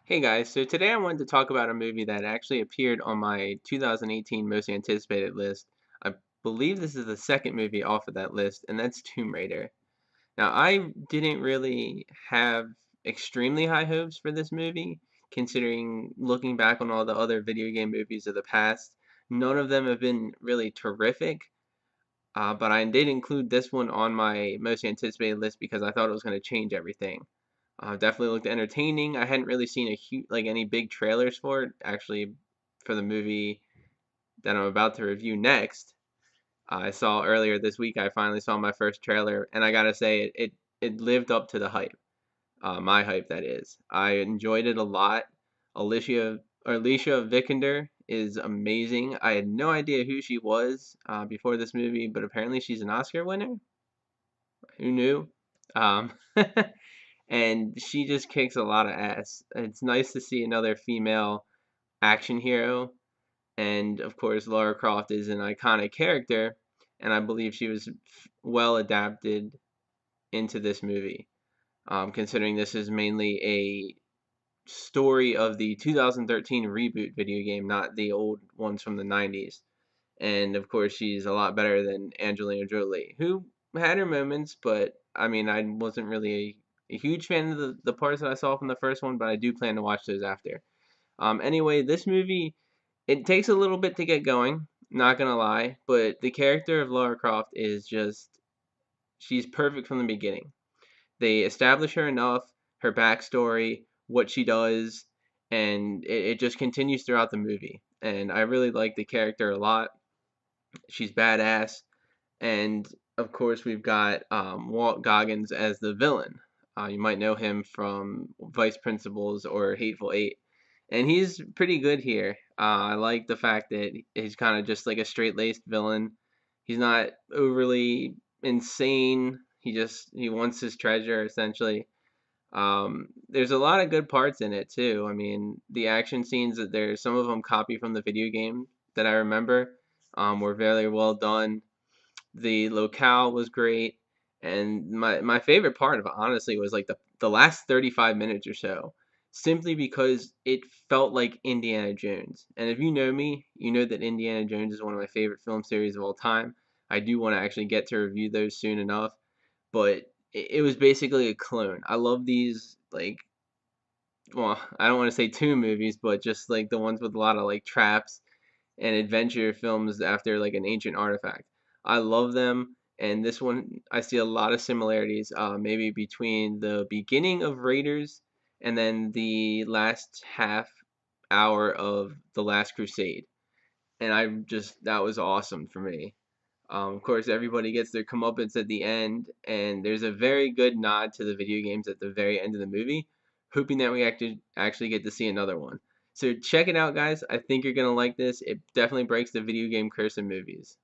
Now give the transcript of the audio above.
Hey guys, so today I wanted to talk about a movie that actually appeared on my 2018 most anticipated list. I believe this is the second movie off of that list, and that's Tomb Raider. Now, I didn't really have extremely high hopes for this movie, considering looking back on all the other video game movies of the past. None of them have been really terrific, but I did include this one on my most anticipated list because I thought it was going to change everything. Definitely looked entertaining. I hadn't really seen a huge, like any big trailers for it. Actually, for the movie that I'm about to review next, I saw earlier this week. I finally saw my first trailer, and I gotta say, it lived up to the hype. My hype, that is. I enjoyed it a lot. Alicia Vikander is amazing. I had no idea who she was before this movie, but apparently she's an Oscar winner. Who knew? Um, and she just kicks a lot of ass. It's nice to see another female action hero, and of course, Lara Croft is an iconic character, and I believe she was well adapted into this movie. Considering this is mainly a story of the 2013 reboot video game, not the old ones from the 90s. And of course, she's a lot better than Angelina Jolie, who had her moments, but I mean, I wasn't really a huge fan of the parts that I saw from the first one, but I do plan to watch those after. Anyway, this movie, it takes a little bit to get going, not gonna lie, but the character of Lara Croft is just, she's perfect from the beginning. They establish her enough, her backstory, what she does, and it just continues throughout the movie. And I really like the character a lot. She's badass. And of course, we've got Walt Goggins as the villain. You might know him from Vice Principals or Hateful Eight, and he's pretty good here. I like the fact that he's kind of just like a straight-laced villain. He's not overly insane. He wants his treasure essentially. There's a lot of good parts in it too. I mean, the action scenes that there's some of them copy from the video game that I remember were very well done. The locale was great, and my favorite part of it, honestly, was like the last 35 minutes or so, simply because it felt like Indiana Jones. And if you know me, you know that Indiana Jones is one of my favorite film series of all time. I do want to actually get to review those soon enough, but it was basically a clone. I love these, like, well, I don't want to say tomb movies, but just like the ones with a lot of like traps and adventure films after like an ancient artifact. I love them, and this one I see a lot of similarities, maybe between the beginning of Raiders and then the last half hour of The Last Crusade. And I just, that was awesome for me. Of course, everybody gets their comeuppance at the end, and there's a very good nod to the video games at the very end of the movie, hoping that we actually get to see another one. So check it out, guys. I think you're gonna like this. It definitely breaks the video game curse in movies.